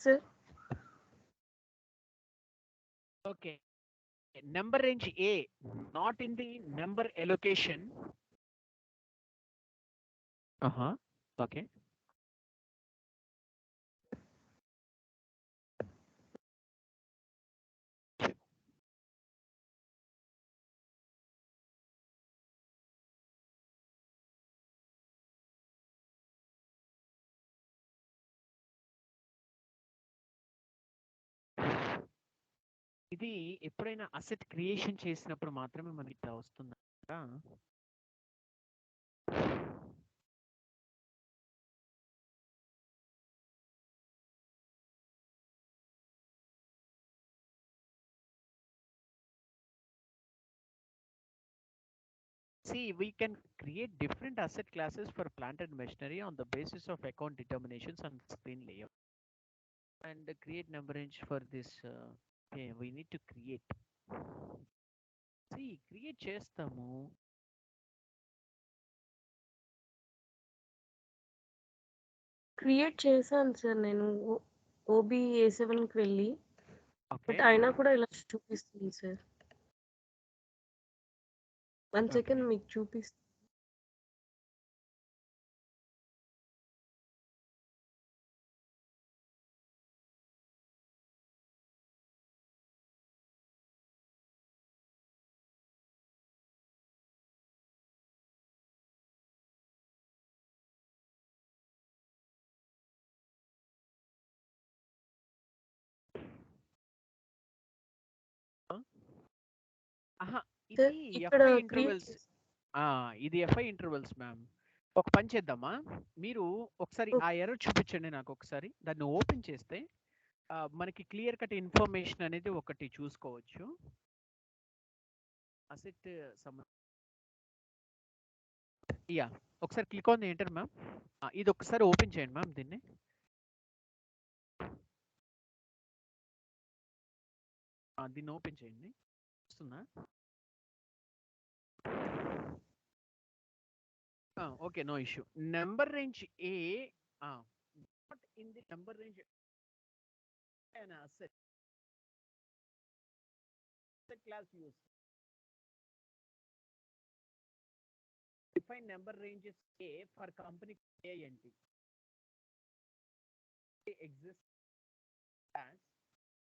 Sir. Okay. Number range A, not in the number allocation. Uh-huh. Okay. ఇది ఎప్పుడైనా asset creation చేసినప్పుడు మాత్రమే మనకి ఇట్లా వస్తుందా? See, we can create different asset classes for plant and machinery on the basis of account determinations and screen layout. And create number range for this. Okay, we need to create. See, create చేస్తాము. Create చేశాను sir నేను OB A7కి వెళ్ళి, Okay. But అయినా కూడా ఇలా చూపిస్తుంది sir. 1 second Okay. మీకు చూపిస్తాను. ఆహా, ఇది సార్ ఇక్కడ ఎఫ్ఐ క్రియేట్ ఇంటర్వెల్స్. ఇది ఎఫ్ఐ ఇంటర్వెల్స్ మ్యామ్. ఒక పని చేద్దామా, మీరు ఒకసారి ఆ ఎర్రర్ చూపించండి నాకు ఒకసారి. దాన్ని ఓపెన్ చేస్తే మనకి క్లియర్ కట్ ఇన్ఫర్మేషన్ అనేది ఒకటి చూసుకోవచ్చు. అసెట్ యా, ఒకసారి click on the enter ma'am. ఇది ఒకసారి ఓపెన్ చేయండి మ్యామ్ దీన్ని. దీన్ని ఓపెన్ చేయండి. వస్తుందా? Okay, no issue. Number range A, not in the number range an asset class use. Define number range is A for company A and T. They exist as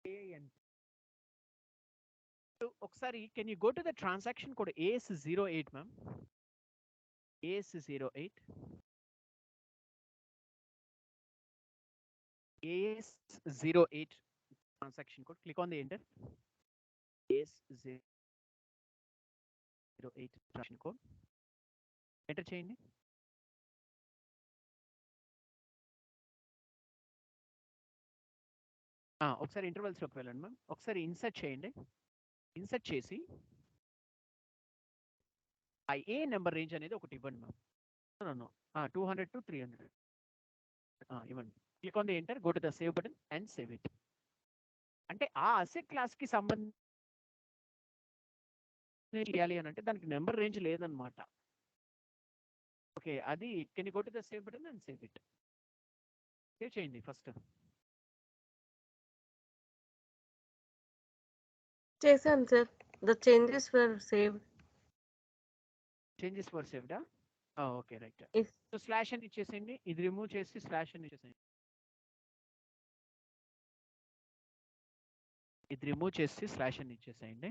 A and T. So, ఒకసారి can you go to the transaction code AS08 ma'am? AS08. AS08 transaction code. Click on the enter. AS08 transaction code. Enter చేయండి. ఒకసారి intervals లోకి వెళ్ళండి ma'am. ఒకసారి insert చేయండి. Insert చేసి ఆ ఏ number range అనేది ఒకటి ఇవ్వండి మ్యామ్. 200 to 300 ఇవ్వండి. Click on the enter, go to the save button and save it. అంటే ఆ అసెట్ క్లాస్ కి సంబంధించి చేయాలి అని అంటే దానికి నెంబర్ రేంజ్ లేదనమాట. ఓకే, అది can you go to the save button and save it. Save చేయండి ఫస్ట్. చేశాను sir. The changes were saved. Changes for సేవ్డా? Okay, right. Yes. So slash అని ఇచ్చేసేయండి. ఇది రిమూవ్ చేసి స్లాష్ అని ఇచ్చేసేయండి. ఇది రిమూవ్ చేసి స్లాష్ అని ఇచ్చేసేయండి.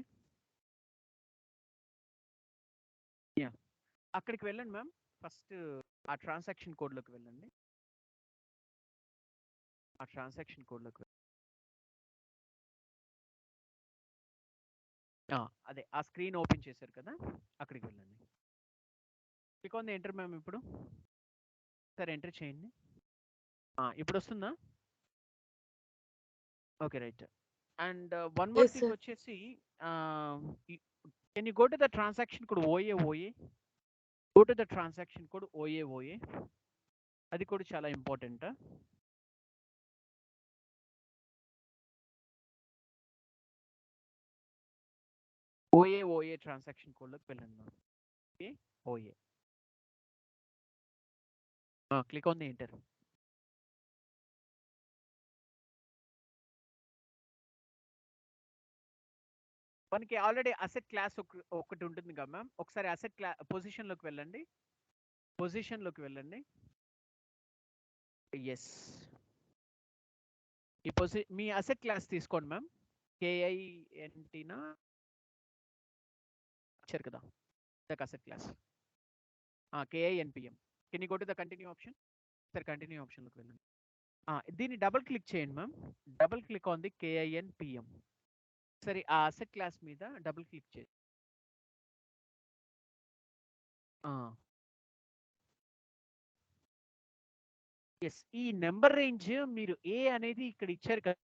యా, అక్కడికి వెళ్ళండి మ్యామ్. ఫస్ట్ ఆ ట్రాన్సాక్షన్ కోడ్లోకి వెళ్ళండి. ఆ ట్రాన్సాక్షన్ కోడ్లోకి అదే ఆ స్క్రీన్ ఓపెన్ చేశారు కదా, అక్కడికి వెళ్ళండి. Click on the enter ma'am. ఇప్పుడు సరే ఎంటర్ చేయండి. ఇప్పుడు వస్తుందా? Okay, right. And one more Yes, thing sir. వచ్చేసి, can you go to the transaction code OA. Go to the transaction code OA. అది కూడా చాలా ఇంపార్టెంట్. ఓఏ ట్రాన్సాక్షన్ కోడ్లోకి వెళ్ళండి. OA click on the enter. మనకి ఆల్రెడీ అసెట్ క్లాస్ ఒకటి ఉంటుంది కదా మ్యామ్. ఒకసారి అసెట్ పొజిషన్లోకి వెళ్ళండి. ఎస్, మీ అసెట్ క్లాస్ తీసుకోండి మ్యామ్. కేఐఎన్టీనా ఇచ్చారు కదా, asset class K I N P M. Can you go to the continue option? సరే కంటిన్యూ ఆప్షన్లోకి వెళ్ళండి. దీన్ని డబుల్ క్లిక్ చేయండి ma'am. Double click on the K I N P M. సరే ఆ అసెట్ క్లాస్ మీద డబుల్ క్లిక్ చేయండి. ఎస్, ఈ నెంబర్ రేంజ్ మీరు ఏ అనేది ఇక్కడ ఇచ్చారు కదా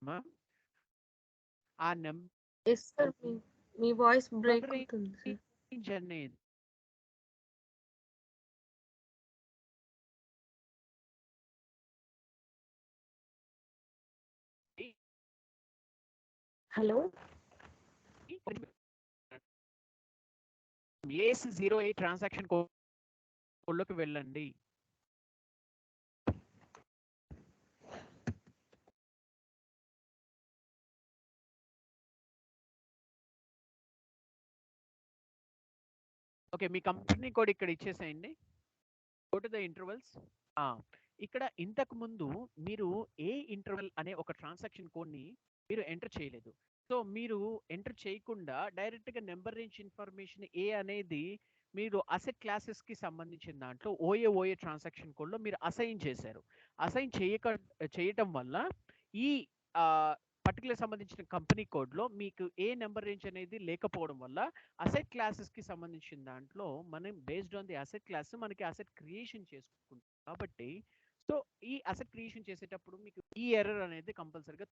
మ్యామ్. ఆ Yes, sir. మీ వాయిస్ బ్రేక్ నెంబర్ అవుతుంది సార్. రేంజ్ అనేది హలో. AS08 ట్రాన్సాక్షన్ కోడ్లోకి వెళ్ళండి. ఓకే, మీ కంపెనీ కోడ్ ఇక్కడ ఇచ్చేసేయండి. Go to the intervals. ఇక్కడ ఇంతకు ముందు మీరు ఏ ఇంటర్వెల్ అనే ఒక ట్రాన్సాక్షన్ కోడ్ని మీరు ఎంటర్ చేయలేదు. సో మీరు ఎంటర్ చేయకుండా డైరెక్ట్గా నెంబర్ రేంజ్ ఇన్ఫర్మేషన్ ఏ అనేది మీరు అసెట్ క్లాసెస్కి సంబంధించిన దాంట్లో ఓఏ ట్రాన్సాక్షన్ కోడ్లో మీరు అసైన్ చేశారు. అసైన్ చేయటం వల్ల ఈ పర్టికులర్ సంబంధించిన కంపెనీ కోడ్లో మీకు ఏ నెంబర్ రేంజ్ అనేది లేకపోవడం వల్ల అసెట్ క్లాసెస్కి సంబంధించిన దాంట్లో మనం based on the asset class మనకి అసెట్ క్రియేషన్ చేసుకుంటాం కాబట్టి, సో ఈ అసెట్ క్రియేషన్ చేసేటప్పుడు మీకు ఈ ఎర్రర్ అనేది కంపల్సరీగా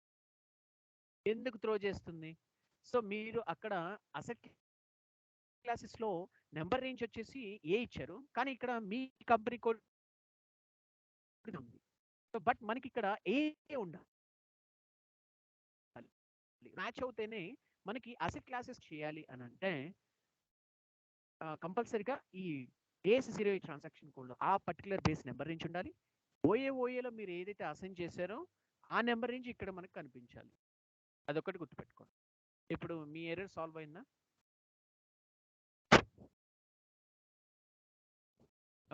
ఎందుకు త్రో చేస్తుంది? సో మీరు అక్కడ అసెట్ క్లాసెస్లో నెంబర్ రేంజ్ వచ్చేసి ఏ ఇచ్చారు, కానీ ఇక్కడ మీ కంపెనీ కోడ్ ఉంది. సో బట్ మనకి ఇక్కడ ఏ ఉండాలి, మ్యాచ్ అవుతేనే మనకి అసెట్ క్లాసెస్ చేయాలి అని అంటే కంపల్సరీగా ఈ AS08 ట్రాన్సాక్షన్ కోడ్లో ఆ పర్టికులర్ బేస్ నెంబర్ రేంజ్ ఉండాలి. ఓఏలో మీరు ఏదైతే అసైన్ చేశారో ఆ నెంబర్ రేంజ్ ఇక్కడ మనకు కనిపించాలి. అదొకటి గుర్తుపెట్టుకోండి. ఇప్పుడు మీ ఎర్రర్ సాల్వ్ అయిందా?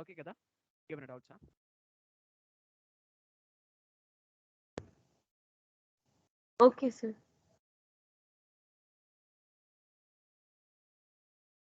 ఓకే కదా, ఏమైనా డౌట్సా? Okay sir.